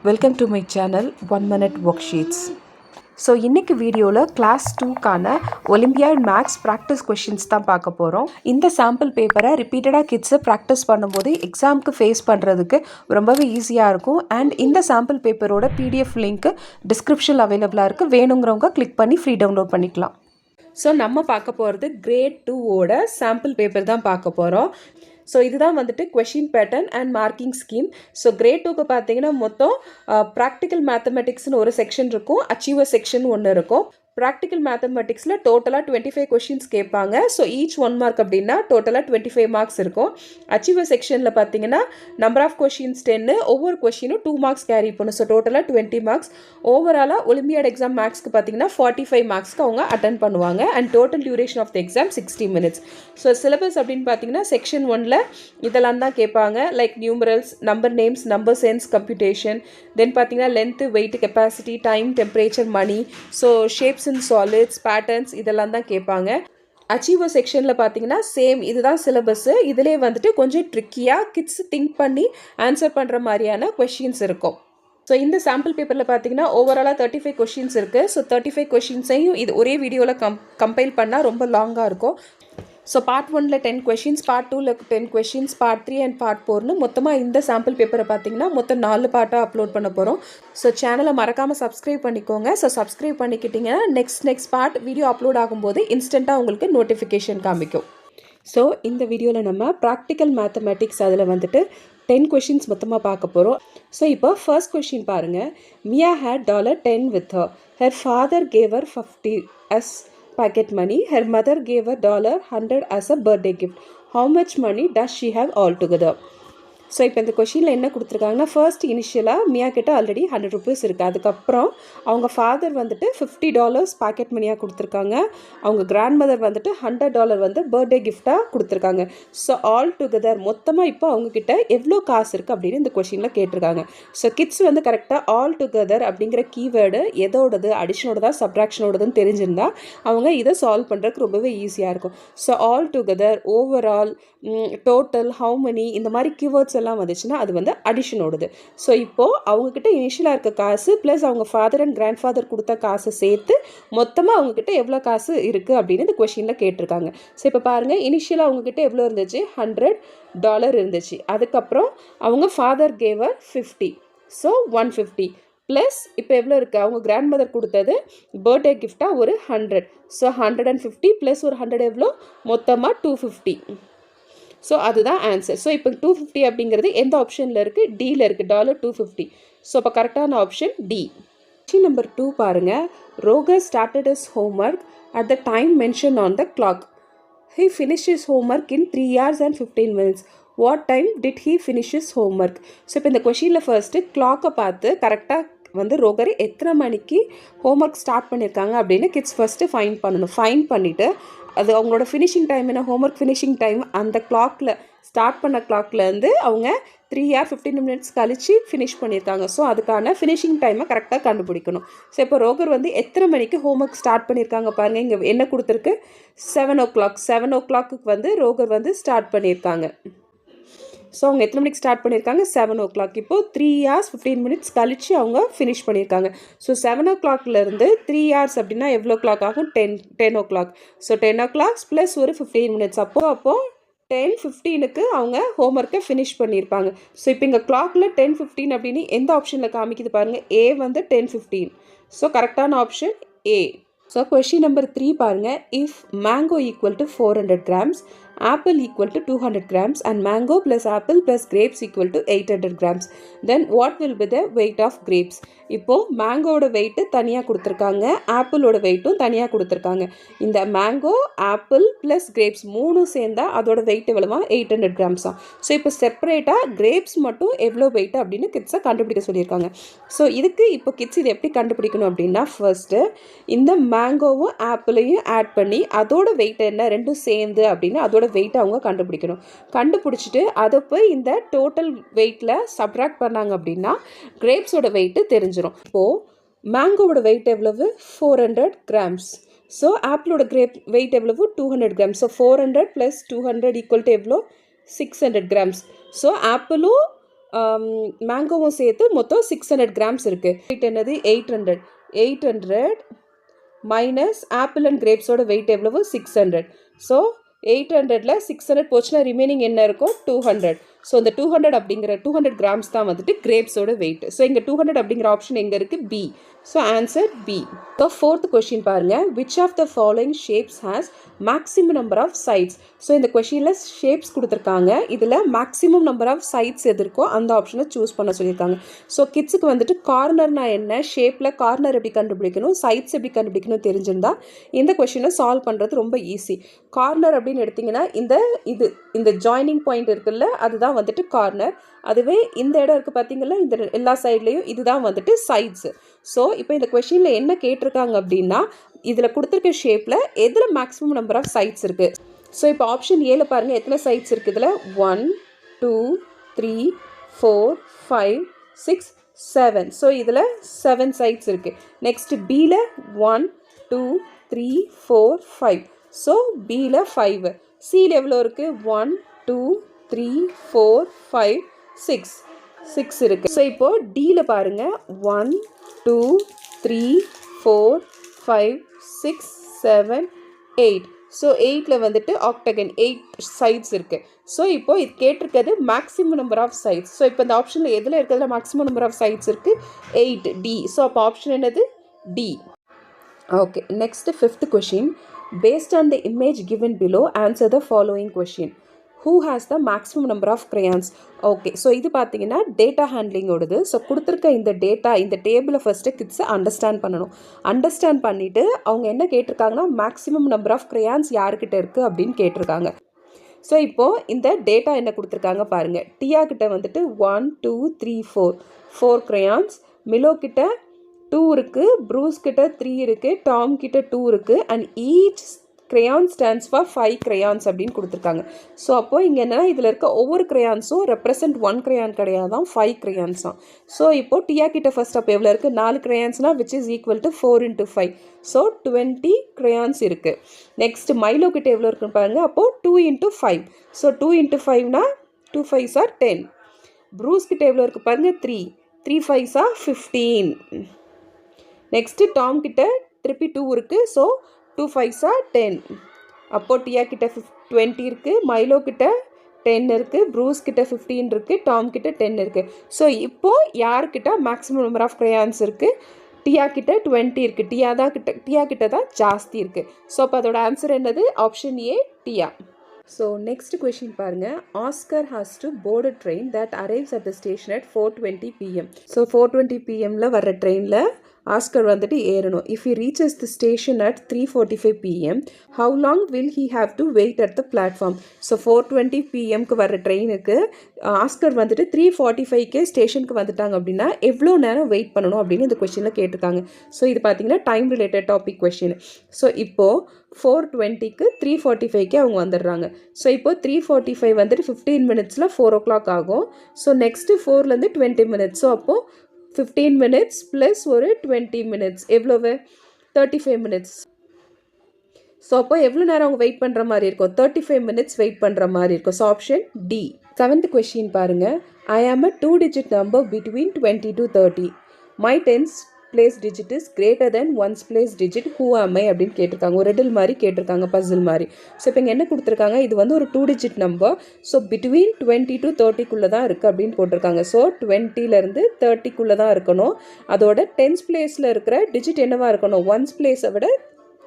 Welcome to my channel 1 minute worksheets. So இன்றைக்கி வீடியோவில் class 2க்கான ஒலிம்பியாட் மேக்ஸ் ப்ராக்டிஸ் கொஷின்ஸ் தான் பார்க்க போகிறோம். இந்த சாம்பிள் பேப்பரை ரிப்பீட்டடாக கிட்ஸு ப்ராக்டிஸ் பண்ணும்போது எக்ஸாமுக்கு ஃபேஸ் பண்ணுறதுக்கு ரொம்பவே ஈஸியாக இருக்கும். அண்ட் இந்த சாம்பிள் பேப்பரோட பிடிஎஃப் லிங்க்கு டிஸ்கிரிப்ஷனில் அவைலபிளாக இருக்குது. வேணுங்கிறவங்க கிளிக் பண்ணி ஃப்ரீ டவுன்லோட் பண்ணிக்கலாம். ஸோ நம்ம பார்க்க போகிறது கிரேட் 2ஓட சாம்பிள் பேப்பர் தான் பார்க்க போகிறோம். ஸோ இதுதான் வந்துட்டு question pattern and marking scheme. So grade 2க்கு பார்த்தீங்கன்னா மொத்தம் ப்ராக்டிக்கல் மேத்தமெட்டிக்ஸ்னு ஒரு செக்ஷன் இருக்கும், அச்சீவர் செக்ஷன் ஒன்று இருக்கும். ப்ராக்டிக்கல் மேத்தமெட்டிக்ஸில் டோட்டலாக 25 கொஷின்ஸ் கேட்பாங்க. ஸோ ஈச் 1 மார்க் அப்படின்னா டோட்டலாக 25 மார்க்ஸ் இருக்கும். அச்சீவர் செக்ஷனில் பார்த்தீங்கன்னா நம்பர் ஆஃப் கொஷின்ஸ் 10, ஒவ்வொரு கொஷினும் 2 மார்க்ஸ் கேரி பண்ணும். ஸோ டோட்டலாக 20 மார்க்ஸ். ஓவராலாக ஒலிம்பியாட் எக்ஸாம் மேக்ஸ்க்கு பார்த்தீங்கன்னா 45 மார்க்ஸ்க்கு அவங்க அட்டன் பண்ணுவாங்க. And total duration of the exam 60 minutes. So syllabus அப்படின்னு பார்த்தீங்கன்னா செக்ஷன் 1ல் இதெல்லாம் தான் கேட்பாங்க. Like numerals, number names, number sense, computation. Then பார்த்தீங்கன்னா length, weight, capacity, time, temperature, money. So shapes and solids, patterns இதெல்லாம் தான் கேட்பாங்க. அச்சீவர் செக்ஷனில் பார்த்தீங்கன்னா சேம் இதுதான் சிலபஸ்ஸு. இதிலே வந்துட்டு கொஞ்சம் ட்ரிக்கியாக கிட்ஸ் திங்க் பண்ணி ஆன்சர் பண்ணுற மாதிரியான கொஷின்ஸ் இருக்கும். ஸோ இந்த சாம்பிள் பேப்பரில் பார்த்தீங்கன்னா ஓவராலாக 35 கொஷின்ஸ் இருக்குது. ஸோ 35 கொஷின்ஸையும் இது ஒரே வீடியோவில் கம்பைல் பண்ணால் ரொம்ப லாங்காக இருக்கும். ஸோ பார்ட் 1ல் 10 கொஷின்ஸ், பார்ட் 2ல் 10 கொஷின்ஸ், பார்ட் 3 அண்ட் பார்ட் 4னு மொத்தமாக இந்த சாம்பிள் பேப்பரை பார்த்தீங்கன்னா மொத்தம் 4 பார்ட்டாக அப்லோட் பண்ண போகிறோம். ஸோ சேனலை மறக்காமல் சப்ஸ்கிரைப் பண்ணிக்கோங்க. ஸோ சப்ஸ்கிரைப் பண்ணிக்கிட்டிங்கன்னா நெக்ஸ்ட் பார்ட் வீடியோ அப்லோட் ஆகும்போது இன்ஸ்டண்ட்டாக உங்களுக்கு நோட்டிஃபிகேஷன் காமிக்கும். ஸோ இந்த வீடியோவில் நம்ம ப்ராக்டிக்கல் மேத்தமெட்டிக்ஸ் அதில் வந்துட்டு 10 கொஷின்ஸ் மொத்தமாக பார்க்க போகிறோம். ஸோ இப்போ ஃபர்ஸ்ட் கொஷின் பாருங்கள். மியா had $10 with her. Her father gave her 50 as pocket money. Her mother gave her $100 as a birthday gift. How much money does she have altogether? So இப்போ இந்த கொஷினில் என்ன கொடுத்துருக்காங்கன்னா, ஃபர்ஸ்ட் இனிஷியலாக மியா கிட்ட ஆல்ரெடி 100 rupees இருக்குது. அதுக்கப்புறம் அவங்க ஃபாதர் வந்துட்டு $50 பாக்கெட் மணியாக கொடுத்துருக்காங்க. அவங்க கிராண்ட் மதர் வந்துட்டு $100 வந்து பர்த்டே கிஃப்டாக கொடுத்துருக்காங்க. ஸோ ஆல் டுகெதர் மொத்தமாக இப்போ அவங்கக்கிட்ட எவ்வளோ காசு இருக்குது அப்படின்னு இந்த கொஷினில் கேட்டிருக்காங்க. ஸோ கிட்ஸ் வந்து கரெக்டாக ஆல் டுகெதர் அப்படிங்கிற கீவேர்டு எதோடது, அடிஷனோடதா சப்ராக்ஷனோடதுன்னு தெரிஞ்சிருந்தா அவங்க இதை சால்வ் பண்ணுறதுக்கு ரொம்பவே ஈஸியாக இருக்கும். So all together, overall, total, how many இந்த மாதிரி கீவேர்ட்ஸ் எல்லாம் வந்துச்சுன்னா அது வந்து அடிஷனோடது. ஸோ இப்போது அவங்கக்கிட்ட இனிஷியலாக இருக்க காசு ப்ளஸ் அவங்க ஃபாதர் அண்ட் கிராண்ட் ஃபாதர் கொடுத்த காசை சேர்த்து மொத்தமாக அவங்கக்கிட்ட எவ்வளோ காசு இருக்குது அப்படின்னு இந்த கொஷினில் கேட்டிருக்காங்க. ஸோ இப்போ பாருங்கள், இனிஷியலாக அவங்கக்கிட்ட எவ்வளோ இருந்துச்சு, $100 இருந்துச்சு. அதுக்கப்புறம் அவங்க ஃபாதர் கேவர் 50, ஸோ 150 ப்ளஸ் இப்போ எவ்வளோ இருக்குது, அவங்க கிராண்ட் மதர் கொடுத்தது பர்த்டே கிஃப்டாக ஒரு 100. ஸோ 150 ப்ளஸ் ஒரு 100 எவ்வளோ, மொத்தமாக 250. ஸோ அதுதான் ஆன்சர். ஸோ இப்போ 250 அப்படிங்கிறது எந்த ஆப்ஷனில் இருக்குது, டியில் இருக்குது, $250. ஸோ அப்போ கரெக்டான ஆப்ஷன் டி. கொஷின் நம்பர் 2 பாருங்கள். Rogor started his homework at the time mentioned on the clock. He finished his homework in 3 hours and 15 minutes. What time did he finish his homework? So இப்போ இந்த கொஷினில் first கிளாக்கை பார்த்து கரெக்டாக வந்து ரோகர் எத்தனை மணிக்கு ஹோம்ஒர்க் ஸ்டார்ட் பண்ணியிருக்காங்க அப்படின்னு கிட்ஸ் ஃபஸ்ட்டு ஃபைன் பண்ணணும். ஃபைன் பண்ணிவிட்டு அது அவங்களோட ஃபினிஷிங் டைம் என்ன, ஹோம்ஒர்க் ஃபினிஷிங் டைம் அந்த கிளாக்கில் ஸ்டார்ட் பண்ண கிளாக்லேருந்து அவங்க 3 hours 15 minutes கழித்து ஃபினிஷ் பண்ணியிருக்காங்க. ஸோ அதுக்கான ஃபினிஷிங் டைமை கரெக்டாக கண்டுபிடிக்கணும். ஸோ இப்போ ரோகர் வந்து எத்தனை மணிக்கு ஹோம்ஒர்க் ஸ்டார்ட் பண்ணியிருக்காங்க பாருங்கள். இங்கே என்ன கொடுத்துருக்கு, 7 o'clock. 7 o'clock வந்து ரோகர் வந்து ஸ்டார்ட் பண்ணியிருக்காங்க. ஸோ அவங்க எத்தனை மணிக்கு ஸ்டார்ட் பண்ணியிருக்காங்க, 7 o'clock. இப்போது 3 hours 15 minutes கழித்து அவங்க ஃபினிஷ் பண்ணியிருக்காங்க. ஸோ 7 o'clockலேருந்து 3 hours அப்படின்னா எவ்வளோ கிளாக் ஆகும், 10 o'clock. ஸோ 10 o'clock ப்ளஸ் ஒரு 15 minutes. அப்போது 10:15க்கு அவங்க ஹோம்ஒர்க்கை ஃபினிஷ் பண்ணியிருப்பாங்க. ஸோ இப்போ இங்கே கிளாக்கில் 10:15 அப்படின்னு எந்த ஆப்ஷனில் காமிக்குது பாருங்கள், ஏ வந்து 10:15. ஸோ கரெக்டான option A. So question number 3 பாருங்கள். If mango equal to 400 grams, apple equal to 200 grams and mango plus apple plus grapes equal to 800 grams, then what will be the weight of grapes? இப்போது மேங்கோட weight தனியாக கொடுத்துருக்காங்க, ஆப்பிளோட வெயிட்டும் தனியாக கொடுத்துருக்காங்க. இந்த mango, apple plus grapes மூணும் சேர்ந்தா அதோட வெயிட் எவ்வளோவா, 800 grams. ஸோ இப்போ செப்பரேட்டாக கிரேப்ஸ் மட்டும் எவ்வளோ வெயிட் அப்படின்னு கிட்ஸை கண்டுபிடிக்க சொல்லியிருக்காங்க. ஸோ இதுக்கு இப்போ கிட்ஸ் இது எப்படி கண்டுபிடிக்கணும் அப்படின்னா, ஃபர்ஸ்ட்டு இந்த மேங்கோவும் ஆப்பிளையும் ஆட் பண்ணி அதோட வெயிட் என்ன ரெண்டும் சேர்ந்து அப்படின்னு அதோட வெயிட்டை அவங்க கண்டுபிடிக்கணும். கண்டுபிடிச்சிட்டு அதை போய் இந்த டோட்டல் வெயிட்டில் சப்ராக்ட் பண்ணாங்க அப்படின்னா கிரேப்ஸோட வெயிட்டு தெரிஞ்சிடும். இப்போது மேங்கோவோட வெயிட் எவ்வளவு, 400 grams. ஸோ ஆப்பிளோட வெயிட் எவ்வளவு, 200 grams. ஸோ 400 + 200 = எவ்வளோ, 600 grams. ஸோ ஆப்பிளும் மேங்கோவும் சேர்த்து மொத்தம் 600 கிராம்ஸ் இருக்குது. வெயிட் என்னது 800 மைனஸ் ஆப்பிள் அண்ட் கிரேப்ஸோட வெயிட் எவ்வளவு 600. ஸோ 800ல் 600 போச்சுன்னா ரிமைனிங் என்ன இருக்கும் 200. ஸோ இந்த 200 கிராம்ஸ் தான் வந்துட்டு கிரேப்ஸோட வெயிட். ஸோ இங்கே 200 அப்படிங்கிற ஆப்ஷன் எங்கே இருக்குது B. So answer B. So 4th question பாருங்கள். Which of the following shapes has maximum number of sides. So இந்த கொஷினில் ஷேப்ஸ் கொடுத்துருக்காங்க. இதில் மேக்ஸிமம் நம்பர் ஆஃப் சைட்ஸ் எது இருக்கோ அந்த ஆப்ஷனை சூஸ் பண்ண சொல்லியிருக்காங்க. ஸோ கிட்ஸுக்கு வந்துட்டு கார்னர்னா என்ன, ஷேப்பில் கார்னர் எப்படி கண்டுபிடிக்கணும், சைட்ஸ் எப்படி கண்டுபிடிக்கணும் தெரிஞ்சிருந்தா இந்த கொஷினை சால்வ் பண்ணுறது ரொம்ப ஈஸி. கார்னர் அப்படின்னு எடுத்திங்கன்னா இந்த ஜாயினிங் பாயிண்ட் இருக்குல்ல அதுதான் வந்துட்டு கார்னர். அதுவே இந்த இடம் இருக்குது பார்த்தீங்களா, இந்த எல்லா சைட்லேயும் இதுதான் வந்துட்டு சைட்ஸு. ஸோ இப்போ இந்த கொஷினில் என்ன கேட்டிருக்காங்க அப்படின்னா இதில் கொடுத்துருக்க ஷேப்பில் எதில் மேக்ஸிமம் நம்பர் ஆஃப் சைட்ஸ் இருக்குது. ஸோ இப்போ ஆப்ஷன் ஏல பாருங்கள் எத்தனை சைட்ஸ் இருக்குது. இதில் 1 2 3 4 5 6 7. ஸோ இதில் 7 சைட்ஸ் இருக்குது. நெக்ஸ்ட் பியில் 1 2 3 4 5. ஸோ பியில் 5. சியில் எவ்வளோ இருக்குது 1 2 3 4 5 6 இருக்குது. ஸோ இப்போது டியில் பாருங்கள் 1 2 3 4 5 6 7 8. ஸோ 8ல் வந்துட்டு ஆக்டகன் 8 சைட்ஸ் இருக்குது. ஸோ இப்போ இது கேட்டிருக்கிறது maximum number of sides. So இப்போ இந்த ஆப்ஷனில் எதில் இருக்கிறதுல மேக்ஸிமம் நம்பர் ஆஃப் சைட்ஸ் இருக்குது 8 டி. ஸோ அப்போ ஆப்ஷன் என்னது D. Okay, next 5th question. Based on the image given below answer the following question. Who has the maximum number of crayons? Okay, so இது பார்த்தீங்கன்னா data ஹேண்ட்லிங்கோடது. So கொடுத்துருக்க இந்த இந்த டேபிளை ஃபஸ்ட்டு கிட்ஸை அண்டர்ஸ்டாண்ட் பண்ணணும். அண்டர்ஸ்டாண்ட் பண்ணிவிட்டு அவங்க என்ன கேட்டிருக்காங்கன்னா மேக்ஸிமம் நம்பர் ஆஃப் crayons யாருக்கிட்ட இருக்குது அப்படின்னு கேட்டிருக்காங்க. ஸோ இப்போது இந்த டேட்டா என்ன கொடுத்துருக்காங்க பாருங்கள். டியா கிட்ட வந்துட்டு 1 2 3 4 crayons. மிலோ கிட்ட 2 இருக்குது, ப்ரூஸ் கிட்ட 3 இருக்குது, டாம் கிட்ட 2 இருக்குது. And each crayon stands for 5 crayons அப்படின்னு கொடுத்துருக்காங்க. ஸோ அப்போது இங்கே என்னென்னா இதில் இருக்க ஒவ்வொரு crayonsம் ரெப்ரசன்ட் 1 crayon கிடையாதான் 5 crayons தான். ஸோ இப்போது டியா கிட்ட ஃபஸ்ட் அப்போ எவ்வளோ இருக்குது 4 crayonsனால் which is equal to 4 into 5. So 20 crayons இருக்குது. நெக்ஸ்ட் மைலோ கிட்ட எவ்வளோ இருக்குன்னு பாருங்கள். அப்போது 2 into 5. So 2 into 5னா 2 5s are 10. Bruce கிட்ட எவ்வளோ இருக்குது பாருங்கள் 3 5s are 15. நெக்ஸ்ட்டு டாம் கிட்ட திருப்பி 2 இருக்குது. So 2 5s are 10. அப்போ டியா கிட்ட 20 இருக்குது, மைலோ கிட்ட 10 இருக்குது, ப்ரூஸ் கிட்ட 15 இருக்குது, டாம் கிட்ட 10 இருக்குது. ஸோ இப்போது யார்கிட்ட மேக்ஸிமம் நம்பர் ஆஃப் crayons இருக்குது டியா கிட்ட 20 இருக்குது. டியா கிட்ட தான் ஜாஸ்தி இருக்குது. ஸோ அப்போ அதோட ஆன்சர் என்னது ஆப்ஷன் ஏ டியா. ஸோ நெக்ஸ்ட் கொஷின் பாருங்கள். Oscar has to board a train that arrives at the station at 4:20 PM. So 4:20 PMல வர்ற ட்ரெயினில் ஆஸ்கர் வந்துட்டு ஏறணும். If he reaches the station at 3:45 PM, how long will he have to wait at the platform. So 4:20 PMக்கு வர ட்ரெயினுக்கு Oscar வந்துட்டு 3:45 ஸ்டேஷனுக்கு வந்துட்டாங்க அப்படின்னா எவ்வளோ நேரம் வெயிட் பண்ணணும் அப்படின்னு இந்த கொஷினில் கேட்டிருக்காங்க. ஸோ இது பார்த்தீங்கன்னா time related topic question. So இப்போது 4:20க்கு 3:45 அவங்க வந்துடுறாங்க. ஸோ இப்போது 3:45 வந்துட்டு 15 மினிட்ஸில் 4 o'clock ஆகும். ஸோ நெக்ஸ்ட்டு 4லேருந்து 20 மினிட்ஸ். ஸோ அப்போது 15 மினிட்ஸ் ப்ளஸ் ஒரு 20 மினிட்ஸ் எவ்வளவு 35 மினிட்ஸ். ஸோ அப்போ எவ்வளோ நேரம் அவங்க வெயிட் பண்ணுற மாதிரி இருக்கும் 35 மினிட்ஸ் வெயிட் பண்ணுற மாதிரி இருக்கும். So option D. 7th question பாருங்கள். I am a 2-digit number between 20 to 30. My tens place digit is greater than ones place digit, who am I அப்படின்னு கேட்டிருக்காங்க. ஒரு ரெடில் மாதிரி கேட்டிருக்காங்க, பசில் மாதிரி. ஸோ இப்போ இங்கே என்ன கொடுத்துருக்காங்க, இது வந்து ஒரு 2-digit number. So between 20 to 30க்குள்ளே தான் இருக்குது அப்படின்னு போட்டிருக்காங்க. ஸோ 20லேருந்து 30க்குள்ளே தான் இருக்கணும். அதோட டென்ஸ் பிளேஸில் இருக்கிற டிஜிட் என்னவா இருக்கணும், ஒன்ஸ் பிளேஸை விட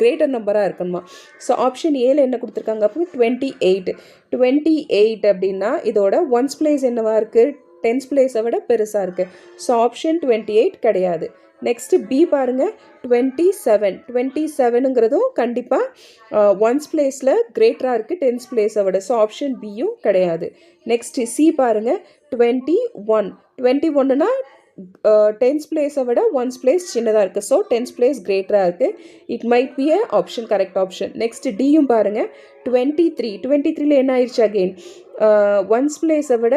கிரேட்டர் நம்பராக இருக்கணுமா. ஸோ ஆப்ஷன் ஏல என்ன கொடுத்துருக்காங்க அப்போ 28 அப்படின்னா இதோட ஒன்ஸ் பிளேஸ் என்னவா இருக்குது, டென்ஸ் பிளேஸை விட பெருசாக இருக்குது. ஸோ ஆப்ஷன் 28 கிடையாது. நெக்ஸ்ட்டு பி பாருங்கள் 27ங்கிறதும் கண்டிப்பாக ஒன்ஸ் பிளேஸில் கிரேட்டராக இருக்குது டென்ஸ் பிளேஸை விட. ஸோ ஆப்ஷன் பியும் கிடையாது. நெக்ஸ்ட்டு சி பாருங்கள் 21னா டென்ஸ் பிளேஸை விட ஒன்ஸ் பிளேஸ் சின்னதாக இருக்குது. ஸோ டென்ஸ் பிளேஸ் கிரேட்டராக இருக்குது. It might be A option, correct option. Next டியும் பாருங்கள் 23ல என்ன ஆயிடுச்சு, அகெயின் ஒன்ஸ் பிளேஸை விட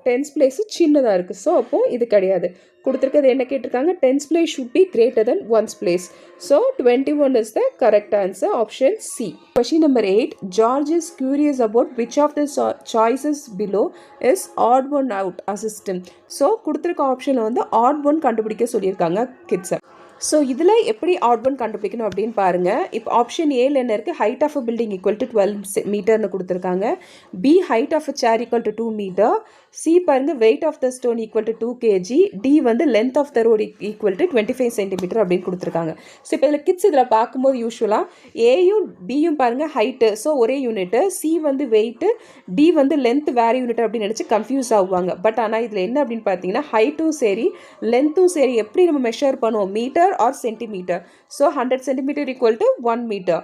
டென்ஸ் பிளேஸு சின்னதாக இருக்குது. ஸோ அப்போது இது கிடையாது. கொடுத்துருக்கிறது என்ன கேட்டிருக்காங்க, tense place should be greater than once place. So 21 is the correct answer, option C. Question number 8, George is curious about which of the choices below is odd one out assistant. So கொடுத்துருக்க ஆப்ஷனில் வந்து add one கண்டுபிடிக்க சொல்லியிருக்காங்க கிட்ஸை. So இதில் எப்படி add one கண்டுபிடிக்கணும் அப்படின்னு பாருங்கள். இப்போ ஆப்ஷன் ஏல என்ன இருக்குது, height of a building equal to 12 மீட்டர்னு கொடுத்துருக்காங்க. B height of a chair equal to 2 metre. C பாருங்கள் weight of the stone equal to 2 kg. D வந்து length of the road equal to 25 centimetre அப்படின்னு கொடுத்துருக்காங்க. So இப்போ இதில் kids இதில் பார்க்கும்போது யூஸ்வலாக ஏயும் பியும் பாருங்கள் ஹைட்டு, ஸோ ஒரே யூனிட்டு. சி வந்து வெயிட்டு, டி வந்து லென்த் வேறு யூனிட் அப்படின்னு நினச்சி கன்ஃபியூஸ் ஆகுவாங்க. பட் ஆனால் இதில் என்ன அப்படின்னு பார்த்தீங்கன்னா ஹைட்டும் சரி லென்த்தும் சரி எப்படி நம்ம மெஷர் பண்ணுவோம், metre or centimetre. So 100 centimetre equal to 1 metre.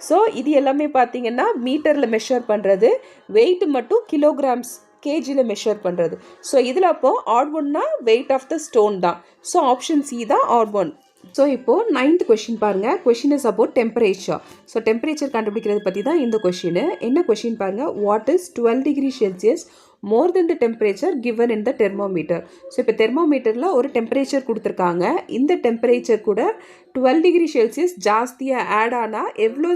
So இது எல்லாமே பார்த்தீங்கன்னா மீட்டரில் மெஷர் பண்ணுறது, வெயிட் மட்டும் கிலோகிராம்ஸ் கேஜியில் மெஷர் பண்ணுறது. ஸோ இதில் அப்போது ஆட் ஒன்னா வெயிட் ஆஃப் த ஸ்டோன் தான். ஸோ ஆப்ஷன் சி தான் ஆட் ஒன். ஸோ இப்போது 9th கொஷின் பாருங்கள். Question is about temperature. So temperature கண்டுபிடிக்கிறது பற்றி தான் இந்த கொஷின். என்ன கொஷின் பாருங்கள், what is 12 degree Celsius more than the temperature given in the thermometer. So இப்போ தெர்மோமீட்டரில் ஒரு டெம்பரேச்சர் கொடுத்துருக்காங்க. இந்த டெம்பரேச்சர் கூட 12 டிகிரி செல்சியஸ் ஜாஸ்தியாக ஆட் ஆனால் எவ்வளோ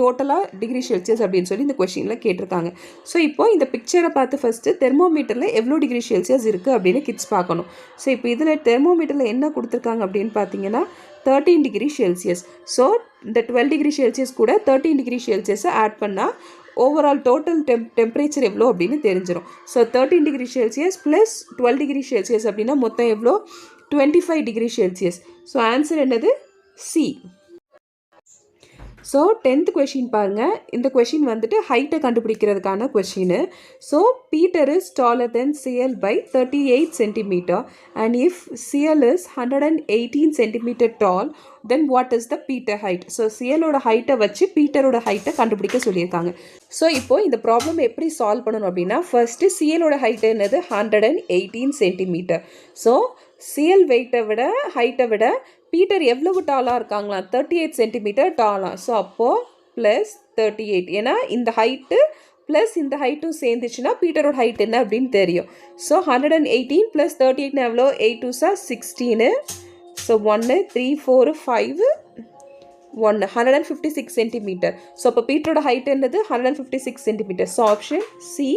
டோட்டலாக டிகிரி செல்சியஸ் அப்படின்னு சொல்லி இந்த கொஷினில் கேட்டிருக்காங்க. ஸோ இப்போது இந்த பிக்சரை பார்த்து ஃபஸ்ட்டு தெர்மோமீட்டரில் எவ்வளோ டிகிரி செல்சியஸ் இருக்குது அப்படின்னு கிட்ஸ் பார்க்கணும். ஸோ இப்போ இதில் தெர்மோமீட்டரில் என்ன கொடுத்துருக்காங்க அப்படின்னு பார்த்தீங்கன்னா 13 டிகிரி செல்சியஸ். ஸோ இந்த 12 டிகிரி செல்சியஸ் கூட 13 டிகிரி செல்சியஸை ஆட் பண்ணால் ஓவரால் டோட்டல் டெம்பரேச்சர் எவ்வளோ அப்படின்னு தெரிஞ்சிடும். So 13 degree Celsius plus 12 degree Celsius அப்படின்னா மொத்தம் எவ்வளோ, 25 டிகிரி செல்சியஸ். ஸோ ஆன்சர் என்னது, சி. ஸோ 10th கொஷின் பாருங்கள். இந்த கொஷின் வந்துட்டு ஹைட்டை கண்டுபிடிக்கிறதுக்கான question. So Peter is taller than CL by 38 centimetre and if CL is 118 centimetre tall then what is the Peter height. So சிஎலோட ஹைட்டை வச்சு பீட்டரோட ஹைட்டை கண்டுபிடிக்க சொல்லியிருக்காங்க. ஸோ இப்போது இந்த ப்ராப்ளம் எப்படி சால்வ் பண்ணணும் அப்படின்னா ஃபர்ஸ்ட்டு சிஎலோட ஹைட் என்னது 118 சென்டிமீட்டர். ஸோ சிஎல் ஹைட்டை விட பீட்டர் எவ்வளவு டாலாக இருக்காங்களா, 38 சென்டிமீட்டர் டாலாக. ஸோ அப்போது ப்ளஸ் 38, ஏன்னா இந்த ஹைட்டு ப்ளஸ் இந்த ஹைட்டும் சேர்ந்துச்சுன்னா பீட்டரோட ஹைட் என்ன அப்படின்னு தெரியும். ஸோ 118 ப்ளஸ் 38 எவ்வளோ, 8 2 16. So 1 3 4 5 1 156 centimetre. ஸோ அப்போ பீட்டரோட ஹைட் என்னது 156 சென்டிமீட்டர். ஸோ ஆப்ஷன் சி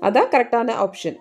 அதான் கரெக்டான ஆப்ஷன்.